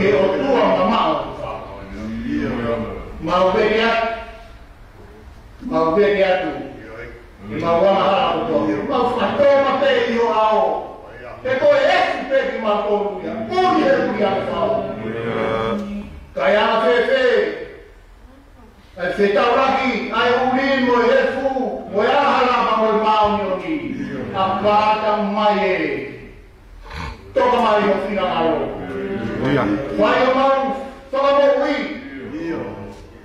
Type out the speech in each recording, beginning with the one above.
ke o tua mamau mau beri atu mau wamahala kutoa mau fatoma pe iyo ao te koe esi pe ki mau koruia uri e uri a whao kai ana fefe ai whetauraki ai urin mo e fu mo e ahala ma mo e mauni o ni a pata mai e toka mai ho fina aro whai o mau toka mo ui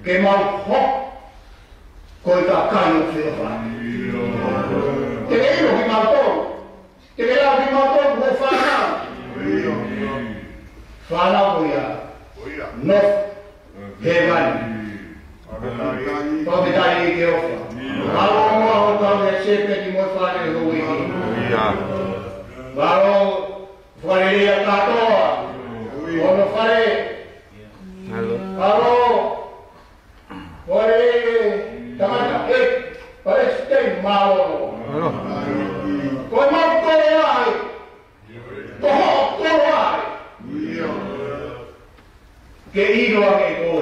ke mau hok koe ka kai o whio whai te ilo ki mau tōru te ilo ki mau tōru mo whanau whanau koia North Heaven Pagkitai ni Jehovah kalau mau kau ya sepe di mo whare hui kalau whare dia katoa ono whare kalau whare tamata Palestine mau kau mau koai koai ke ilo ake koe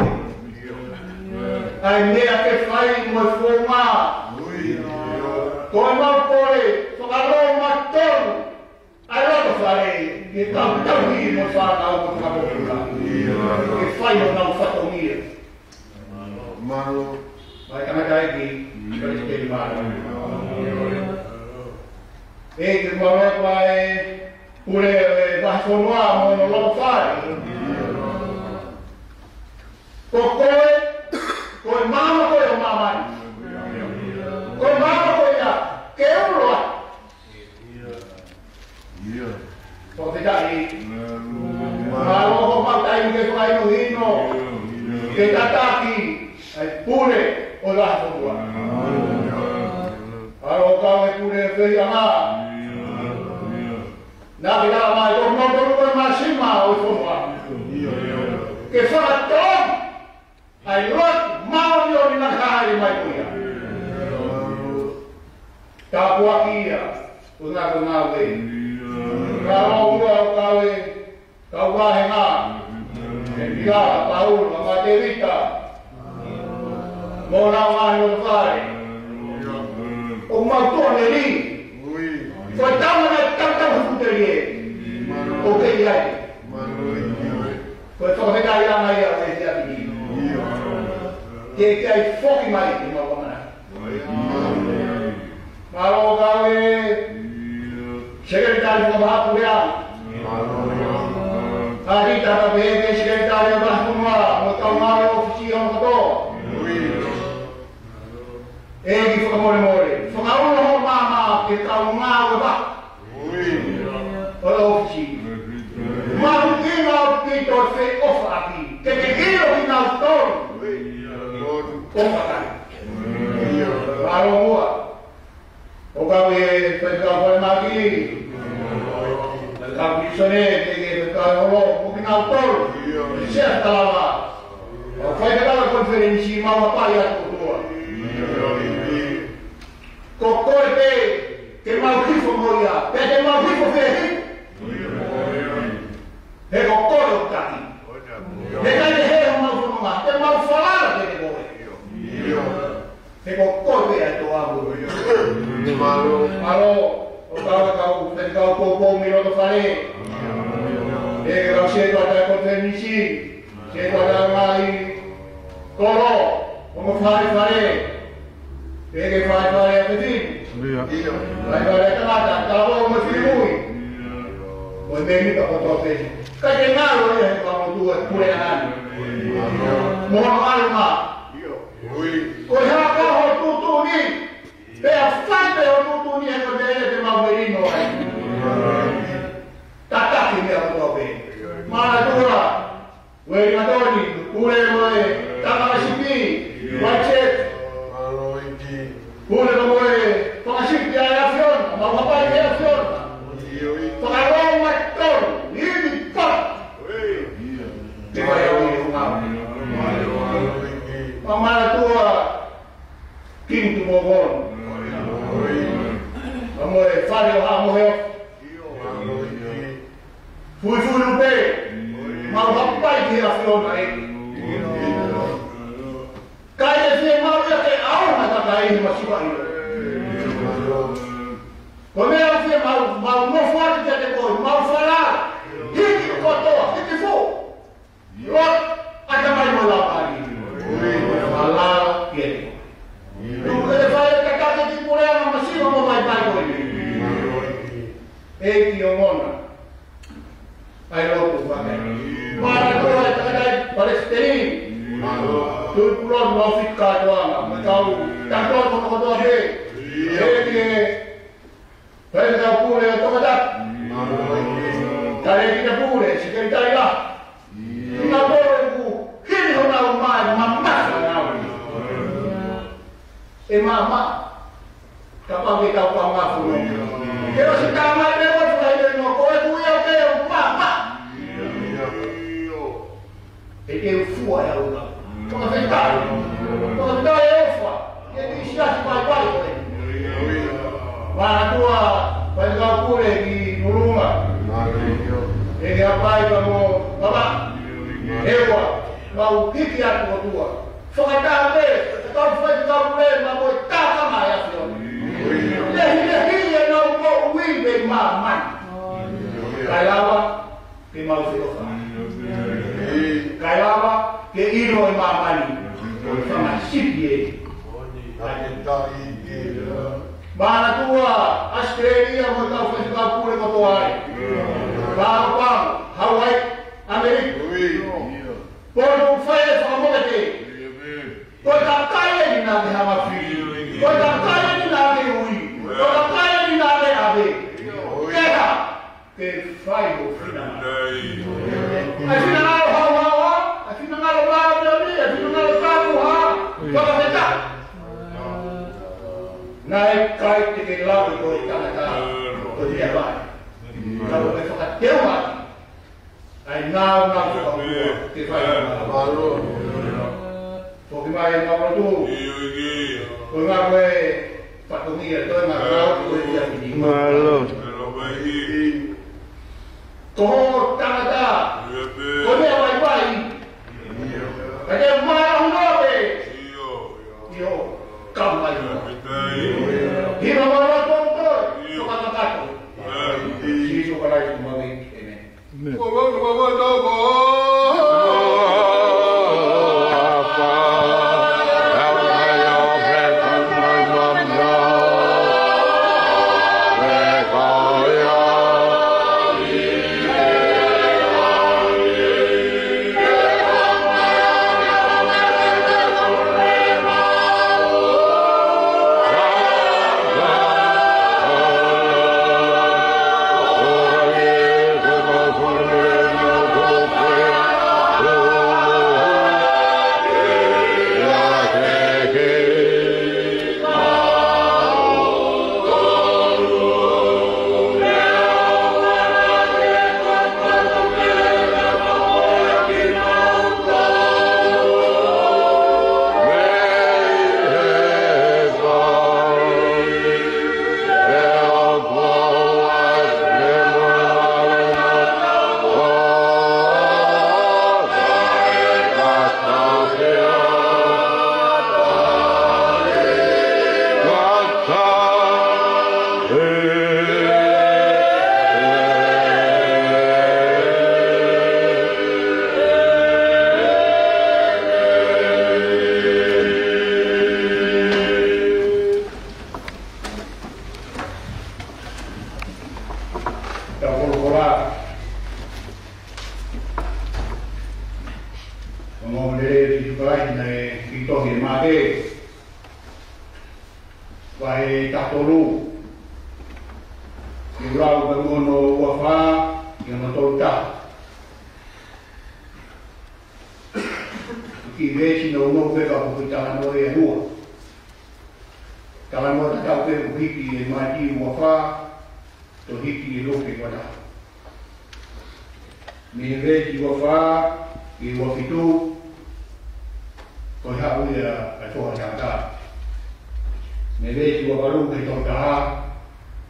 ai mea ke whai mo whonga koe mau koe whakaro matonu ai roto whare ke tau hii mo whanau mo whakapokura ke whai o nau whatongia Malo Vai kamatai ki Palestine Malo e ke maroa koe pure whafonua mo no loto whare koe mama koe o mamani koe mama koe ia ke uroa ko te tai maloho matai ke whai no hino ke tataki ai pure o laho ua aro kawe pure e whi anga nā ki nā mai o notoru koe masima o whonua ke whakatong ai rot mau yo ni nakari mai kuia ta puakia una ko nawe ka ora kawe ka wahe nga ya paul ma devita mona mai no fare o ma tone li foi tanta futerie o que ia foi só regar ia mai a se ia que ai foki mai ki mau mana malo kawe sekretari ko ba puria hari ta be sekretari ba kumwa mo ka mau ofisi on ko ki ko more so ka uno ho mama ke ka uma ba o ofisi ma ki no ki to se ofaki que kilo ki na store Opa, claro, boa. O cabe, foi cá foi maqui. O cabe sonete, que cabe o final todo. Certo lá. O foi daquela conferência, uma palha toda. Cocorte, que mal grifo moia, pede mal grifo ferri. É cocoro aqui. Detalhe é uma forma, é mal falar que se kokkoe ya to abu malo o kau popo miro to fare e grazie a te conferenci che guarda mai colo come fare e che fare a te vai fare chiamata cavo come si lui poi vedi da foto te che malo è quando tu pure anni mono alma Koe haka ho tutuni, pe a whaite ho tutuni e koe te mawirino ai. Tataki mea kotope. Mana tura, wei matoni, kure moe, takasipi, wachet. Kure moe, takasipi ai afion, mawapai e afion. Whakarong maton, hini pat. Te vai au i hungau. Mamala tua quinto mogol. Amore, fare o amo eu. Fui no pé. Mas o rapaz ki a fiona e. Kai e fie mau ia ke aona ka kai ma siwa i. Ko mea fie mau no fuati te koi, mau fala. Hiki kotoa, hiki fo. Rot ada mai mo la pari. Fala ke. Tu ele vai ka ka ki pure ma siwa mo mai pai koi. E ki o mona. Ai lo tu va ke. Para ko ai ta dai palestini. Tu pulau no fica doang, macau tanto ko do he. E ki Pwede ka pure o tomadak. Kaya kita pure, sikari tayo ka. Ina pure ko, hindi ko na umay, mamasa na ako. E mama, kapag ikaw pa mafuno. Pero si tama na ako, kaya mo ko, e kuya o kayo, mama. E kayo fuwa ya uga. Mga fentaro. Mga tayo fuwa. Kaya di siya si pai-pai ko eh. Mana tua pai ka pure ki nuruma. E ke apai ka mo baba. Ewa, mau kiki atu tua. Fakata be, ka fai ka pure ma mo ta ka ma ya fio. Le no mo wi be ma man. Kailawa ke mau fio fa. Kailawa ke iro ma mani. Sama sipie. Mana tua Australia mo tau fa ka pure ko toai. Bang, Hawaii, Amerika. Porto fai fa mo te. Ko ta kaya ni na me hama fi. Ko ta kaya ni na me ui. Ko ta kaya ni na me ave. Kera ke fai mo fina. Ai fina na hawa, ai fina na ba ni, ai fina na ka ha. Ko ta feta. Naik kait ke laut ko ikana ko dia ba. Kalau me fa tewa. Ai now ko ke fai malu. Porque vai na tu. Ko nga we patumia to na laut ko dia pidi. Malu. Ko tanga. Ko dia vai. Ada mau ngobe. Yo, kam vai. Hino mara tonto, soka tato. Si soka lai kumagi ene. Ko to. Vai tatolu. Irau bangono wafa yang tolta. Ki no no pe ka puta no e rua. Kala mo ta pe hiki e mati wafa to hiki lo pe wala. Mi veji wafa i wafitu ko ha uya a to ha me vejo o valor que toca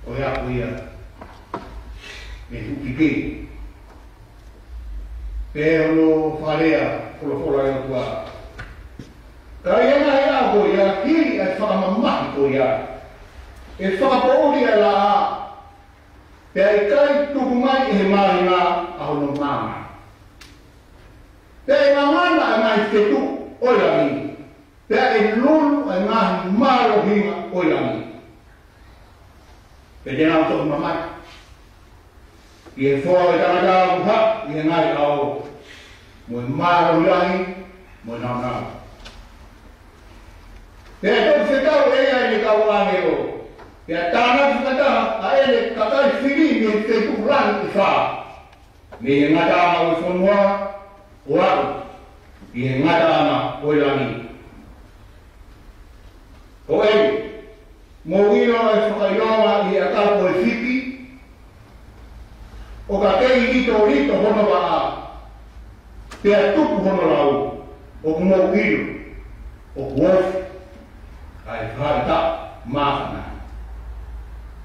o ya cuia me tupique Pe ono wharea, wholofola e o tua. Ka ianga e a ko ia, hiri e whakamamahi ko ia. E whakapouri e la a. Pe ai kai tuku mai e he mahinga a hono mama. Pe ai ngangana e mai te tu oirangi. Pe ai lulu e ngahi maro hinga oirangi. Pe tēnā o toku mamai. I e whoa e tangata a kuha, i e ngai ao. Mo e maro hirangi, mo e nao nao. Pe ai toku whetau e ai ne kau ane o. Pe ai tāna whakataha, a e ne kakai whiri me te tukurani i wha. Me e ngata ana o e whanua, o aku. I e ngata ana o e rangi. O ei, mo wino e whakaironga i a kako e whipi, o ka kei rito rito hono wa a, pea tupu hono lau, o mo wino, o kuofi, ai whaita māwhana.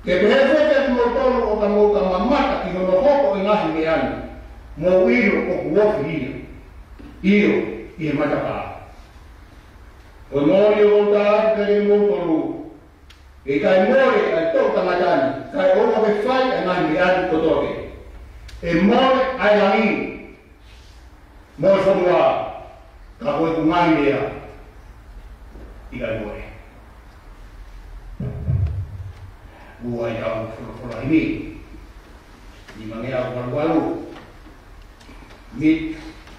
Ke pehewete mo tolu o ka mauka mamata ki hono hoko i ngahi me anu, mo wino o kuofi iyo, i e matapaa. O mori o ta kare mo tolu. E kai mori ai to tamatani, kai ono ke fai e ngai atu kotoke. E mori ai langi. Mo somwa ka koe ku ngai lea. I kai mori. Buai au fola ini. Ni mange au walu. Mit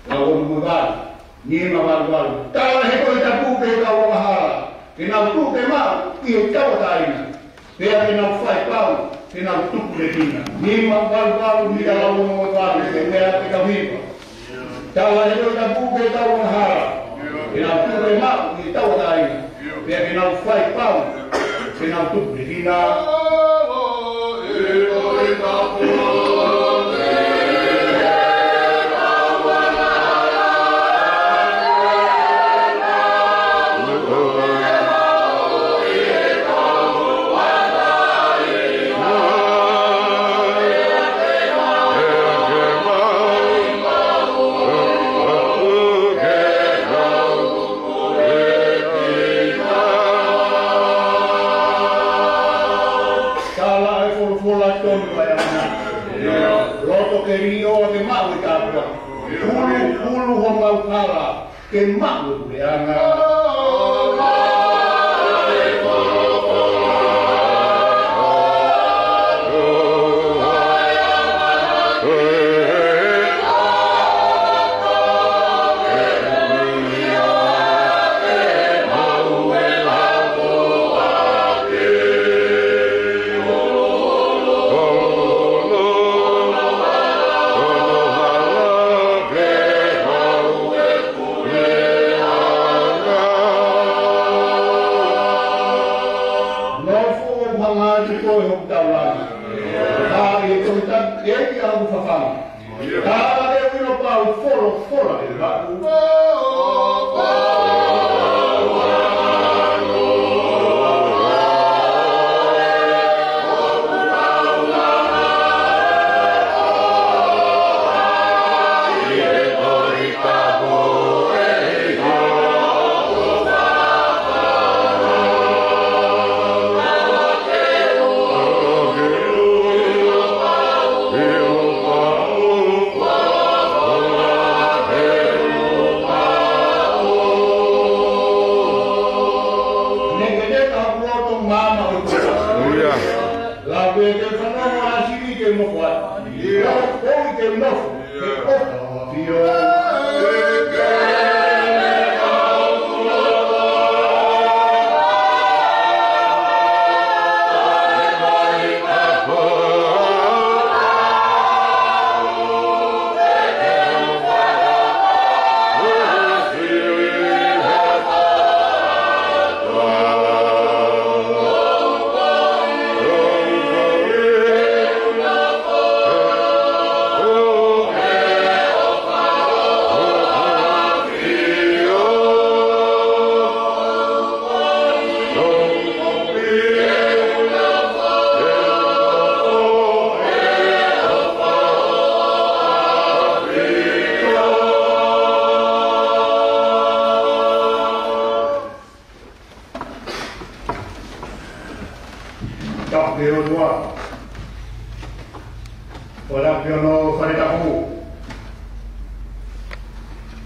au mo gal. Ni ma walu. Tala he ko ta pu pe ka wa hala. Ke na tu ke ma i o tau taina. Pe a ke na fai pau, ke na tu le tina. Ni ma walu ni la o mo walu, ke me a ke ka viva. Tala he ko ta pu pe ka wa hala. Ke na tu ke ma i tau taina. Pe a ke na fai pau, ke na tu le tina. Ke mahu leanga.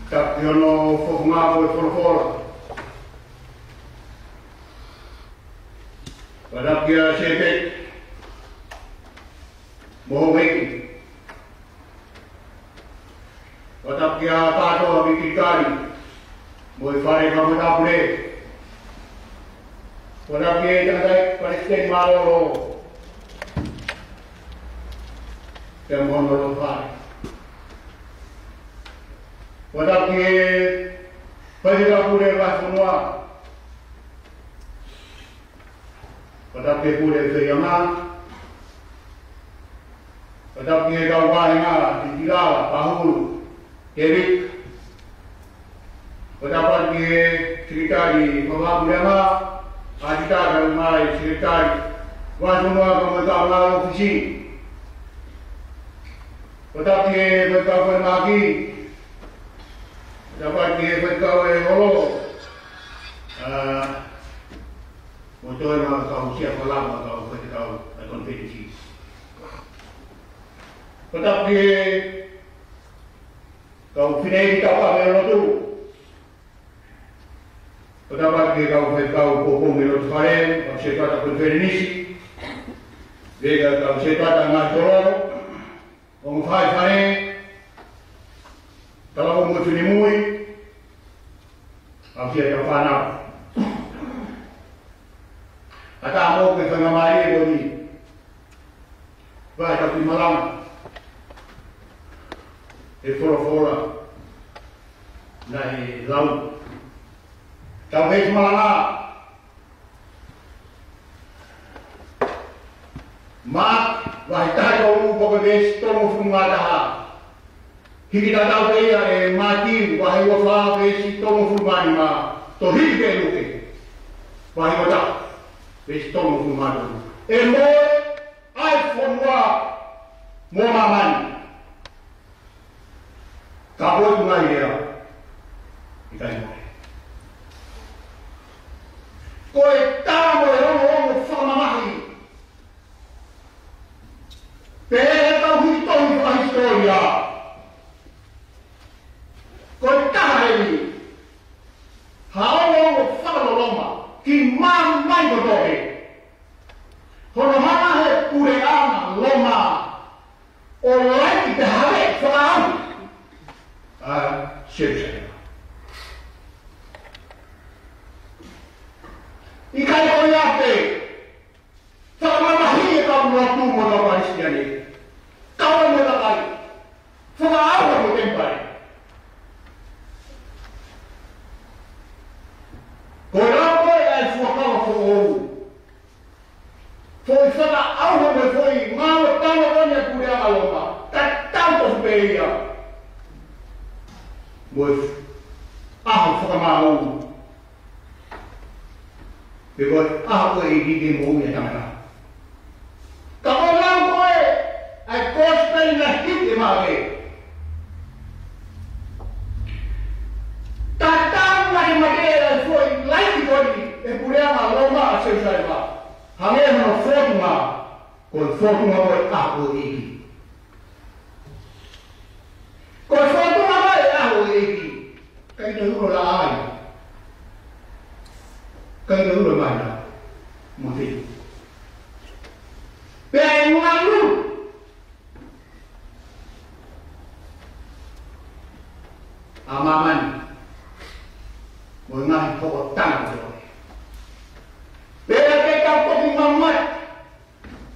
Tapi ono fofunga ko fora. Pada kia sepet mohoweki. Pada kia tato abikikari. Moi fare kamu tabule. Pada kia jangai Palestin maloro. Temon lo fare. Pada kia pada pure lah semua. Pada kia pure seyama. Pada kia kawannya dikira bahul Erik. Pada kia cerita di bawah ulama, ajita dan mai cerita wah semua kemudian lalu visi. Pada kia berkawan lagi. Dapat dia berkawal holo, untuk yang kau siap malam atau berkau kompetisi. Tetapi kau finai kita apa melo tu? Tetapi kau berkau pokok melo karen, kau siapa tak konferensi, dia kau siapa tak ngajoro, orang fai. Kalau kamu curi mui, aku siap panah. Ada mau ke tengah mari bodi, baik tapi malam, fora, naik laut. Tapi semalam, mak, baik tak kau pokoknya setengah fungadah. Kita tahu dia mati, wahai wafa besi tomo fulmani ma, to hidup luke, wahai wata besi tomo fulmani. Moi, iPhone wa, mo mamani. Kabut ngai dia, ikan mo. Koi tamu orang fama mahi. Pero kau hitung historia. Kontahari, hao falo loma, ki mam mai bodohe. Hono hana he pure ama loma, o lai te hare fao. Sirse. Ikai ko yape, sama mahi ka waktu mo na Palestina. Kau mo na kai, fao mo tempai. Korang yang suaka waktu foi sana auto me foi mau tamo onde puder a loma tá tanto beia was foi mau because foi di mo ya tamara kalau lang foi ai costa na hit mare tatang mai madeira foi like body e puder a loma se usava Hanya mana forma, kon forma buat aku ini. Kon forma buat aku ini. Kaya dulu lah, kaya dulu mana, mungkin. Pengalu, amaman, mengahi pokok tangan tu. Bila kita pergi mamat,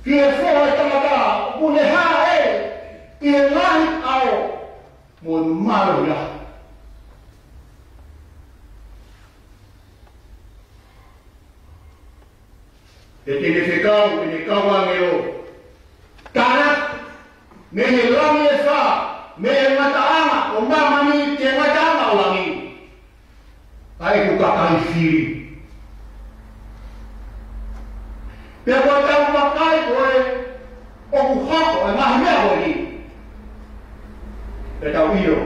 dia faham talaga, boleh hai, dia langit au, mun malu dah. Jadi ni kawan melo, kanak, ni lang esa, ni mata ama, umma mani dia mata ama ulangi, ai buka kali siri. Dia buat pakai boleh, aku hak, mahnya boleh. Dia tahu itu.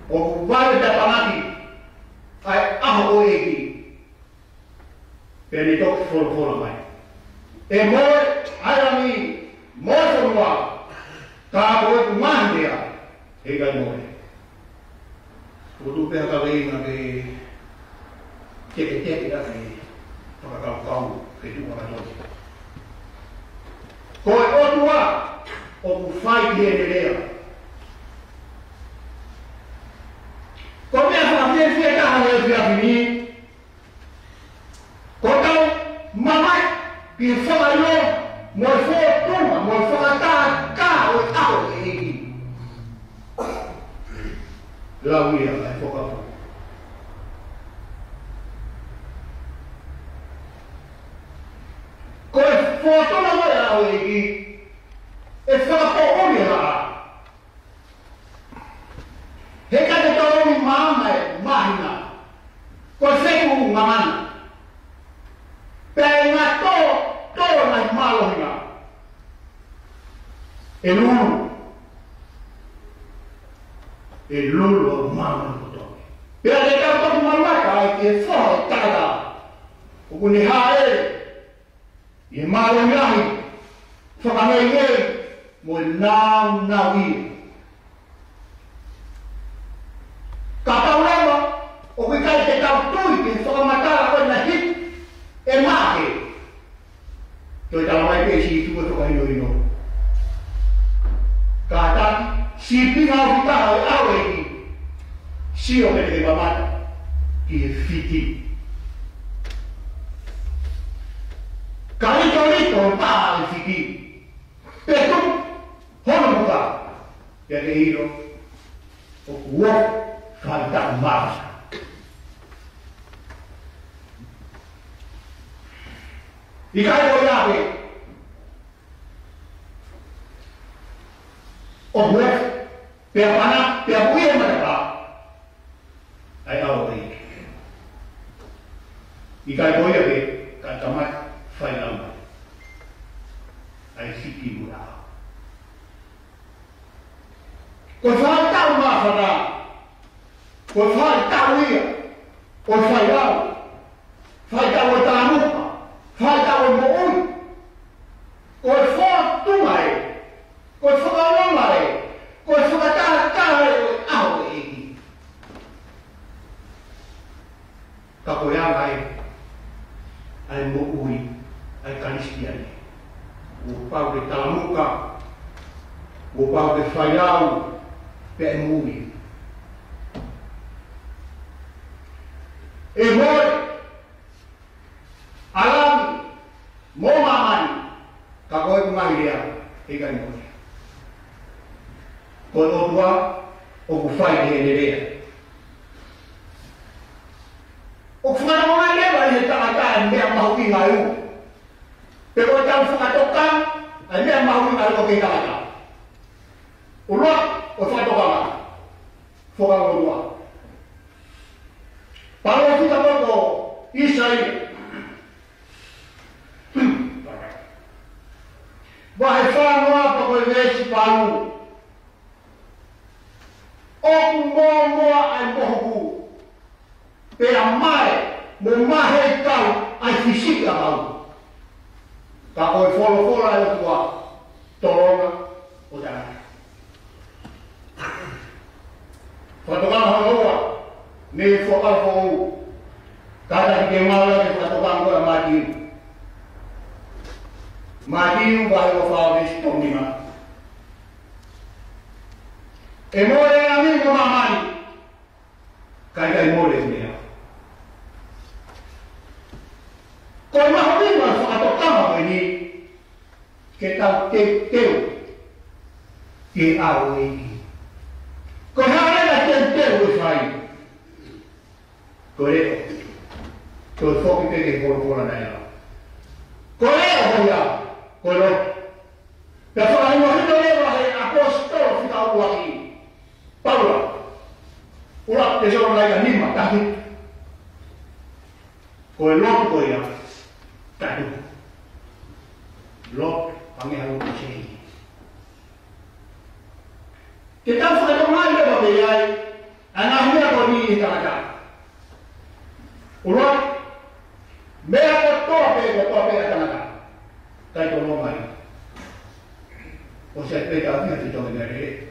Aku baru dapat mati. Aku boleh ini. Dia itu full mai. Moi, ayam ni, moi semua. Kau boleh mah dia, ikan moi. Kudu pe kali ngabe cek dah ni. Pakau kau kehidupan orang tu. Kau tua, kau fight dia. Kau ni apa dia dah ada ni. Kau tahu mama bisa lo mau foto, mau foto kau tahu ini. Lalu ya, foto. Kau foto nama ya lagi, foto orang ya. Heka tu tahu mama mahina, kau semu mana? Pengat to nak malu hina. Elulu malu tu. Bila mereka tu malu apa? Foto ada. Ukuni hai. Ye malu nyahi. Fakana ini munam nawi. Kata ulama, okey kalau kita tahu itu soal mata apa nahit, emake. Tu dalam ayat ini itu betul ini. Kata si pinggau kita awal ini, si orang yang bermat, dia fikir. Kali-kali total fikir. Betul, orang buka, jadi hero, work, kata mas. Ikai boleh apa? Work, biar mana, biar buaya mereka. Ayah orang. Ikai boleh apa? Kata mas. Final ICT mula. Kau tahu mana? Kau tahu ia. Kau tahu tamu. Kau tahu muun. Kau tungai. Kau ramai. Kau tahu awal ini. Kau yang lain. Ay muui. Ay kalistiani, upau de talamuka, upau de fayau, pe mui. Emoy, alam, mo mamani, kagoy kumahiria, ikan mo. Kung otua, o kufay de enerea. O kufay mo nga lewa, ay takataan, may ang mahuking ngayon. Pero jam fakatokan, ini yang mahu kalau kita ada. Ulak, fakatokan, fakal ulak. Kalau kita berdo, Israel, bahasa apa kolej baru, semua ay bohbu, peramai, memahai kau, ay fisik kau. Kalau follow ayo tua, tolong udah. Fatokan hawa, ni fokal fou. Kada kemal lagi fatokan ko mati. Mati bayo fawis tomima. Emore ami ko mamani. Kada emore ni. Kau mahu ni masuk atau kamu ini kita teu ke awal ini. Kau hari nak teu usai. Korek, kau sok kita ke bola naya. Korek apa ya? Korek. Tapi hari ini kita lagi apostol kita lagi. Paula, ulat keseorang lagi ni mah tapi korek kau ya. Tadu, lok panggil aku kita sudah mengajar bagai anaknya kau ni tak ulat, mereka tope tak nak, tak tolong mai, usai pergi apa yang kita mengajar,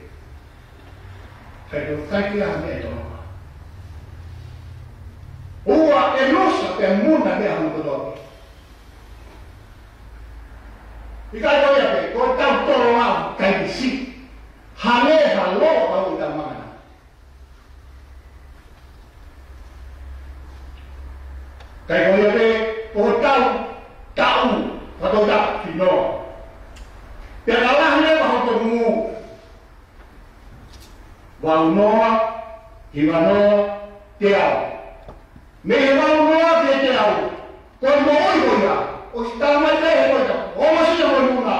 kalau tak kira hanya tolong, Ua e nosa pe muna me hanu kotoke. Ika koe pe, koe tau toro au kai kisi. Hane halo au ita mana. Kai koe pe, koe tau pato tak sino. Pia kalah ne bahawa koe wau noa, hiwa noa, te au. Me he wau noa te au. Koe mo oi hoia, o si tala mai te he hoia, o masi e moi muna.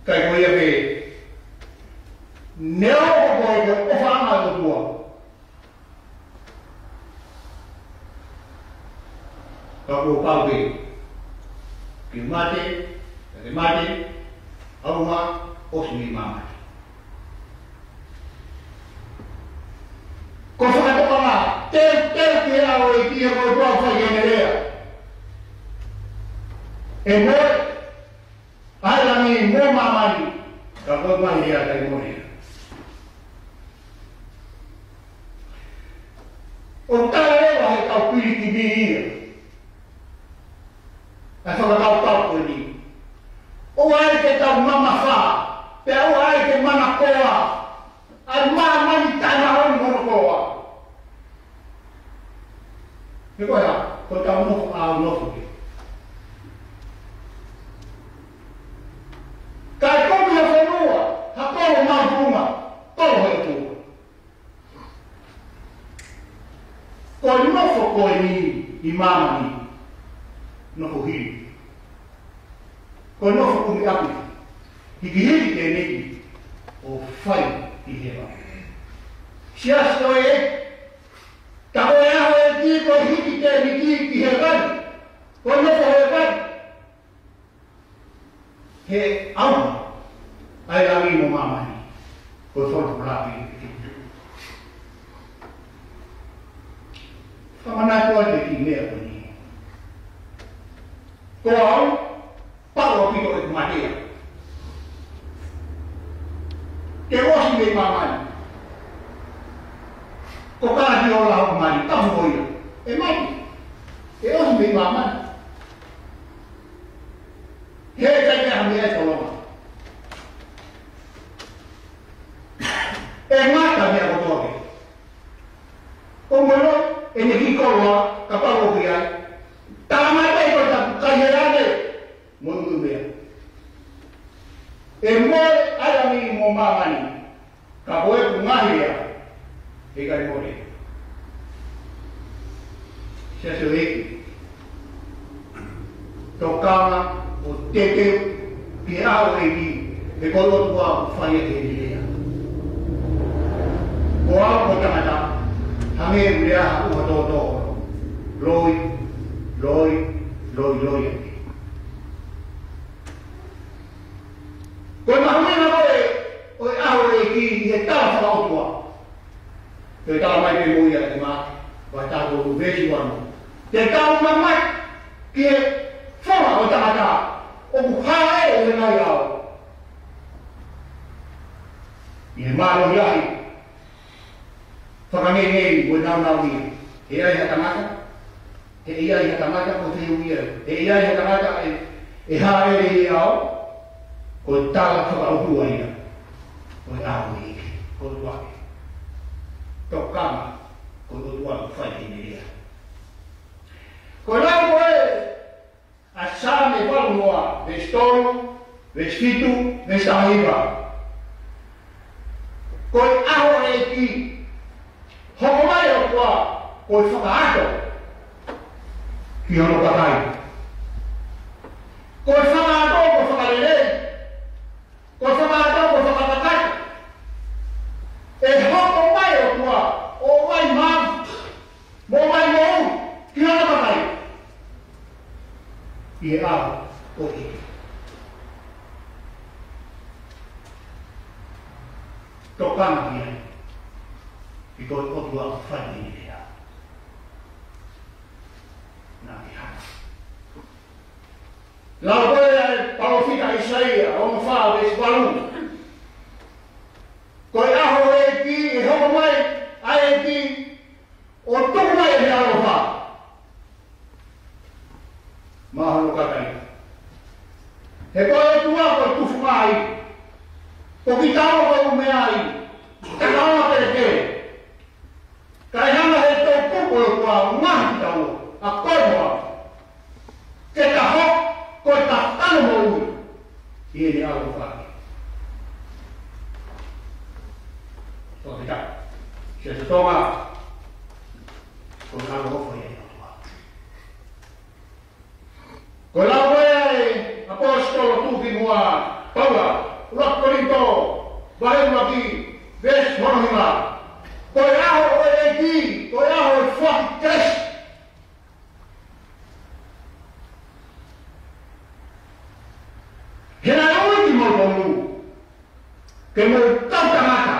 Kai koe pe, neo o koe ke o whaanga o tua. Ka koe pau pe, ki mate, aunga o sumi mamati. Ko whakatoka ngā, teo ki ao e kia koe tua whai e nerea. E moe, airangi mō mamani, ka koe mai rea kai morea. O tāra ewa he kau piri ki bi ia. E whakatau tau koe ni. O ai te tau mama wha, pe o ai te mana koa, ai maa mani tāna honi mono koa. Me koe ha, koe tau nofo au nofo ke. Kai komi a whenua, ha koro mau runga, koro hei tua. Koe nofo koe ni i mama ni, nofo hiri. Koe nofo kumi api, hiki hiri te neki, o whai i hewa. Sias toi e, ka koe aho e ki koe hiki te neki ki he wani, koe nofo he wani. He au, ai rangi mo mamani, koe whantu rapi i ki. Whamana koe te ki mea koe ni. Koe au, pao pito e kumatea. Ke osi me mamani. Ko kāti o lau kumani, tamu hoia. E mani. Ke osi me mamani. He kai mea mea e toloma. E ngata mea kotoke. O mono, e ne hikoroa, ka pao ki ai. Tāmai tei koe tapu, kai he rane. Mungu mea. E moe arangi mo mamani, ka koe ku ngahia, e kai more. Sia se eki. Tokanga o tete ki ao eki, e kolo tua whai e te rea. Ko ao ko tangata, hange urea ua tōtō. Loi eki. Koe mahumena koe, oe aho e ki he tala whakautua. Te tala mai pe moia e mā, vai tātou vesi wanu. Te tau mamai ki he whanga o tangata, o ku hae o le ngai ao. I he māro hiahi, whakangengei o nau nia. He ai ha tangata, he iai ha tangata o te uia. He iai ha tangata e hae e ao, ko tala whakautua ia, ko ahu ike, ko tuake. Tokama, ko tuake whai ine ia. Ko lau koe, a sāme walungoa, ves tolu, ves fitu, ves tahiwa. Ko ahu e ki, hoko mai o tua, ko whakaato, ki hono kakai. Ko whakaato, ko whakalelei, ko whakatau ko whakatakai. E hoko mai o tua, o mai mau, mo mai mou, ki hana kakai. I e au, o ike. Tokana ki ai, i koe o tua whai ni rea. Nā ki hana. Lau koe e palofika Isaia, o mwha o esi walu. Koe aho e ki e kita ko meai. Takawa perke. Kaya nga ito po kwa ngahi tao. Ako mo. Kita ho ko tatano mo. Ini ako pa. So kita. Siya sa tonga. Kung ano ko po yan. Kung lang ko apostolo tukin mo Paula. Ulat Korinto. Bahaya lagi. Ves monhima. Koyaho oeki. Koyaho fuck tres. Hena último bolu. Que mo tauta mata.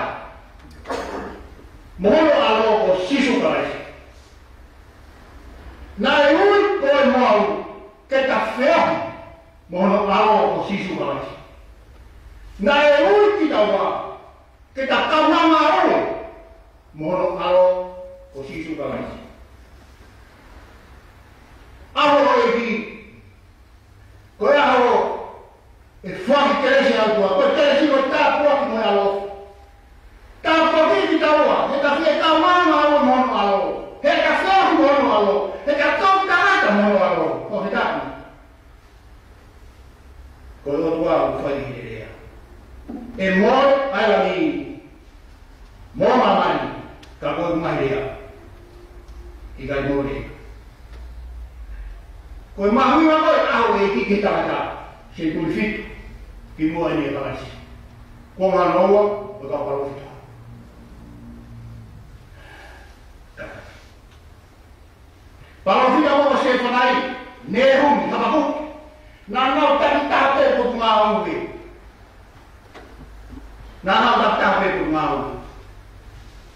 Moholo alo o sisu kaisi. Na ui koi mau. Que ta ferro. Moholo alo o sisu kaisi. Na ui ki tawa. Que ta tauna maro. Moholo alo o sisu kaisi. Aho oeki. Koyaho e fuori cresce la tua, perché si non sta fuori come la sta fuori di tua, e da fieta mano allo mono allo, e da fuori mono allo, e da tocca mono allo, come dai? Quello tua lo fai di idea. E muore alla mia, muore mamani, capo mai idea, e dai muore. Quel mamma poi ha un chi sta là, se tu fit che muore ne parasi. Con la nuova, lo da parlo fito. Parlo fito mo se fanai, ne rum tabaku. Na no ta pe ko ma uwe. Na no ta pe ko ma uwe.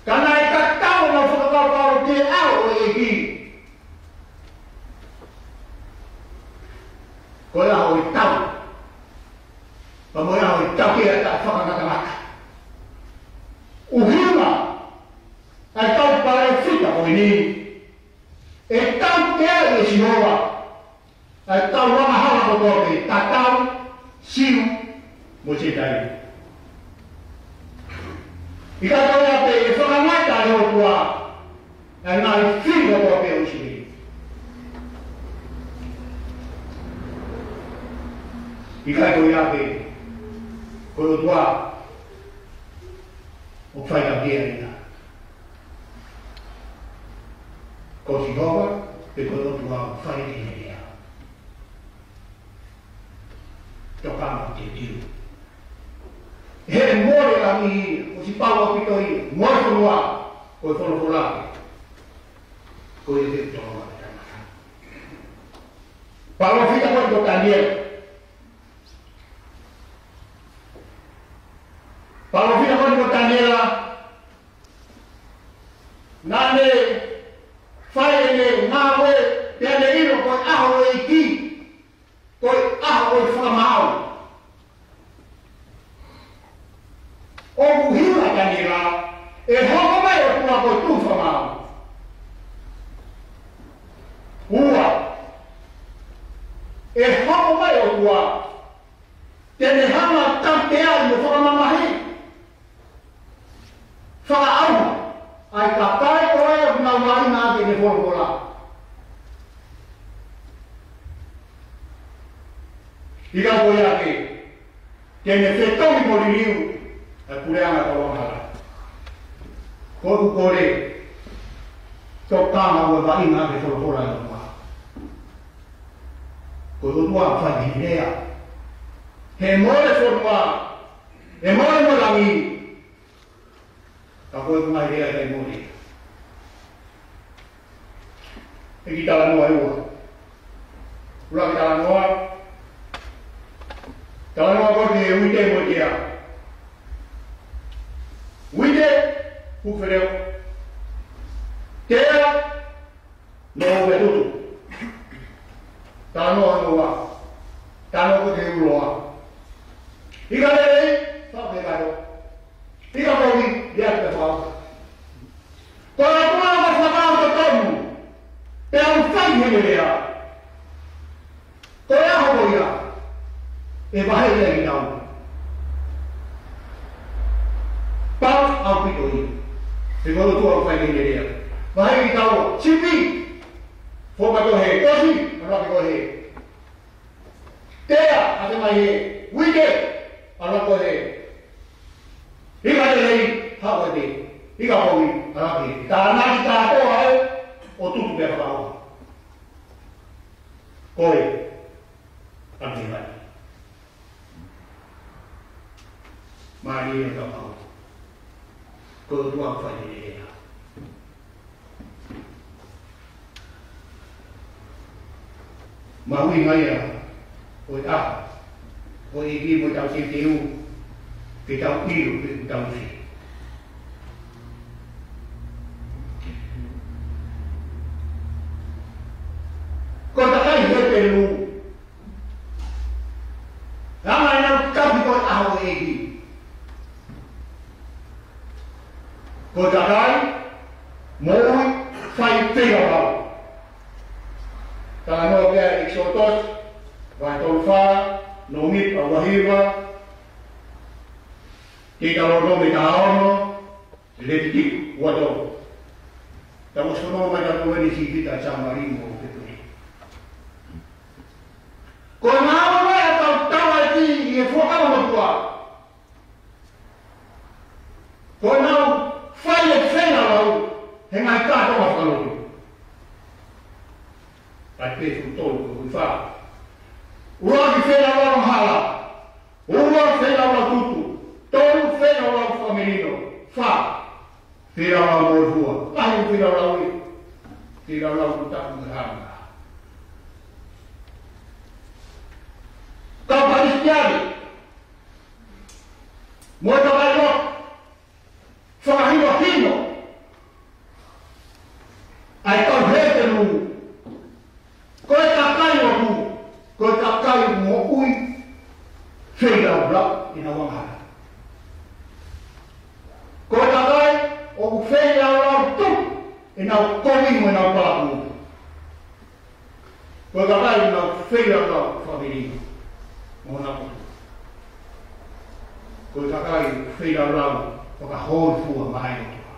Kana ka ta no fo ka parlo ke a o e Kaya hoi tau. Pamoja hoi tau kia tak whakangatamaka. Uhima. Ai tau pare fita hoi ni. E tau kea e sinoa. Ai tau wama hala ko toke. Ta tau siu mo se tai. Ika tau ya pe e whakamata e ho tua. Ai nai fita toke o sini. Ika ko yape ko tua o fai la biena ko si nova e ko tua fai di idea tocando te dio e muore la mi o si pago pitoi muore tua ko fono volare ko e te toma Paolo fita ko Daniel Paolo fino con Daniela nane fai ne nawe piane iro con aho e ki con aho e famao o buhira Daniela e homo mai o tua con tu famao ua e homo mai o tua tene hama tante ali o famamahi Whakaau, ai ka tae koe o nga wai ngā te ne wholokola. Ika koe ake, tene whetongi mori riu, e kureanga ka wangara. Koku kore, tō kāma ua wai ngā te wholokola e ngā. Koe o tua whai ni rea. He more wholokola, he more morangi, Ka koe mai rea kai mori. E ki tala noa e ua. Ura ki tala noa. Tala noa koe te uite mo tia. Uite, hukwereo. Tea, noa ue tutu. Tala noa noa. Tala noa koe te uloa. Ika lelei, whake karo. Ika koe lihat ke bawah. Kalau tuan bersama bertemu, pelan ini dia. Kalau apa dia? Bahaya lagi tahu. pito te ngolo tua fai ni dia vai tau chipi fo ma to he tosi ala ko he tea ate mai he wike ala ko he higa de lei ha ko de higa ko ni ala ke ta na ki ta ko ai o tu be pa o ko e ate mai mari e ka pa ko tua fai ni dia mau ingai ya, oi ah, oi ini mau tahu si tiu, kita tahu ilu, kita tahu si. Kau tak kaya dia perlu, ramai nak kau kau tahu ini. Kau tak kaya, mau fight teror. Tano kaya Exodus, Vatolfa, Nomit, Awahiva, kita lorong betaono, Levitik, Wado. Tapos semua macam tu ni sikit aja marimo gitu. Kau mau atau tahu lagi ye foka mampu. Kau mau fight lalu, hengai kata apa kalau Até o todo, o fala. O homem fez a hora rala. O homem fez a hora tudo. Todo fez a hora feminino. Fala. Fez a hora morrua. Aí fez a hora ui. Fez a hora tudo com rama. Kau paris tiada. Mau trabalhar. Fahino fino. Aí kau rete no Kau tak kaya aku, kau tak kaya mau ui, fela blak ina wang hara. Kau tak kaya, aku fela blak tu ina komi mo ina pelaku. Kau tak kaya ina fela blak family mo na ko. Kau tak kaya fela blak paka hol fu mai ko.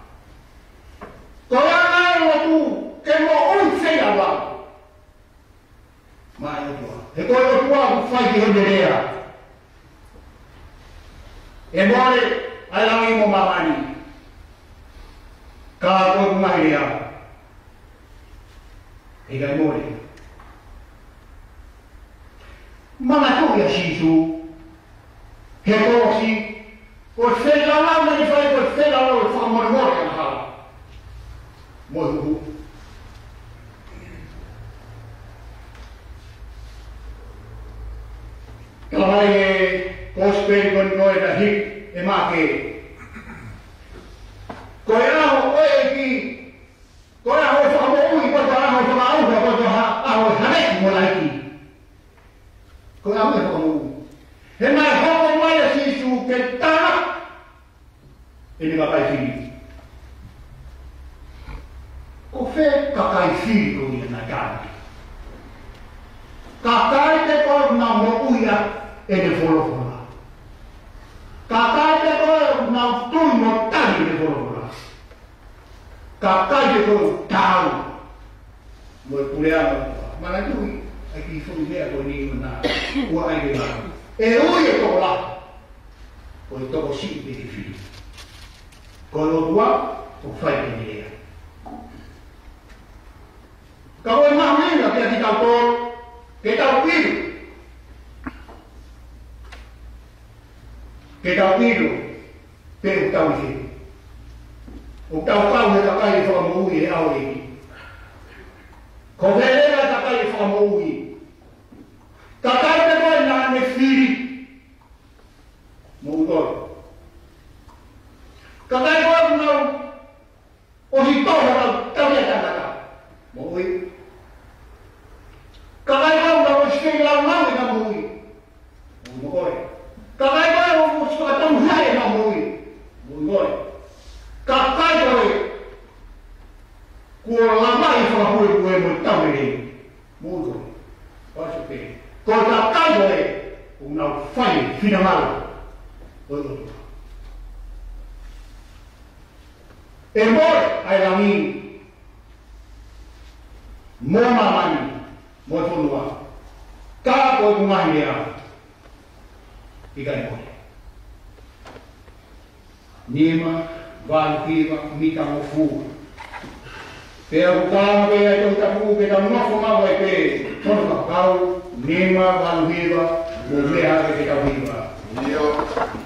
Kau tak kaya aku, kemo ui fela blak. Mai tua. E coi o tua fai di henderea. E more ai la mo mamani. Ka ko mai dia. E ga more. Mama tu ya shisu. Che così. O se la mamma di fai quel se la lo fa mormore na hala. Mo Kalau kospel kon kau dah hit emake, kau yang kau ini, kau yang kau sama ui, kau yang kau sama aku, kau yang aku hanek mulai ni, kau yang kau sama ui. Hendak kau mulai sisu kita, ini kakai sini. Kau fek kakai sini kau yang nak jadi. Kakai te kau nak mau uya. Ele follow. Kakai te ko na tu mo tani le follow. Kakai te ko tau. Mo puleano. Mana tu aqui foi dia ko ni na. O ai de lá. E oi to lá. O to ko si de fi. Ko lo tua o fai de dia. Kau emang ni nak dia kita ko kita pilih. Kita pilih, pilih tahu sih. Tahu kau ni tak kaya formu ini awal ini. Kau bela tak kaya formu ini. Tak kaya kau nak nefiri, mungkin. Tak kaya kau nak orang orang tahu yang tak ada, mungkin. Tak kaya kau nak orang lama dengan mungkin, mungkin. Tak kaya Katong hai na mui, mui. Kakai kau, kau lama itu aku kau tahu ini, mui. Pasal kau kakai kau, kau nak fight final, Emor ai lami. Mo mamani. Mo funua. Ka ko kumahia. Ikan ko. Nima van kiva mita mo fu. Pero kama kaya ito tapu kita mo fuma wa pe. Kono kau nima van kiva mo mea kita viva.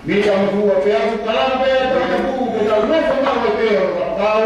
Mita mo fu pero kama kaya ito tapu kita mo fuma wa pe. Kau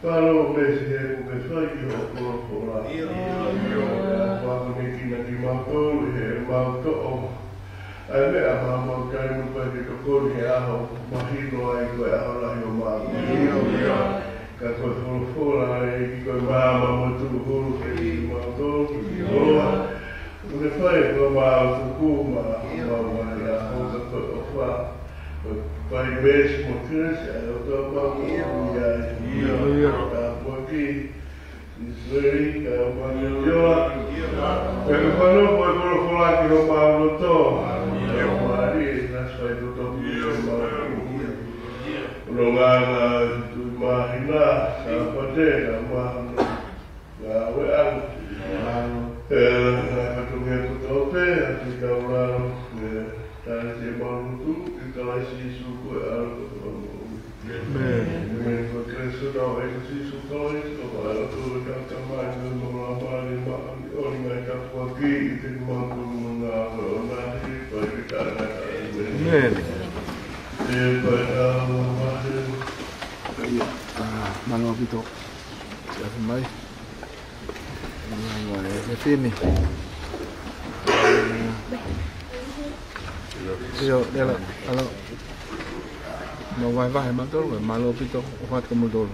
Palo mesi he kuke sai ki ho kora. Wako ni kina ki mautolu he mauto'o. Ai mea mama kai nupa ki kokoni he aho mahino ai koe aho lahi o mama. Ka koe wholofola e ki koe mama mo tu hulu ke ki mautolu. Une whai koe maa kukuma mama i aho ka koe o wha. Pai mesi mo kiresi ai o tau mama i ai. Ka poki Israeli ka mama yoa. Peko whano koe wholofola ki ho maa loto. Mari nas fai do to Rongana tu mahina sa patena ma la we ang na tu me tu tope ati ka ora ta se malu tu ka la si su ko al to me ko creso no e si su ko e ko ala tu ka ka ma no la ma ni ma oni ma ka ko ki te ma ko na na ni pa ka na Mano pito. Siapa mai? Mano è fini. Io dela, allora. Non vai vai, ma dove? Malo pito, ho fatto come dove.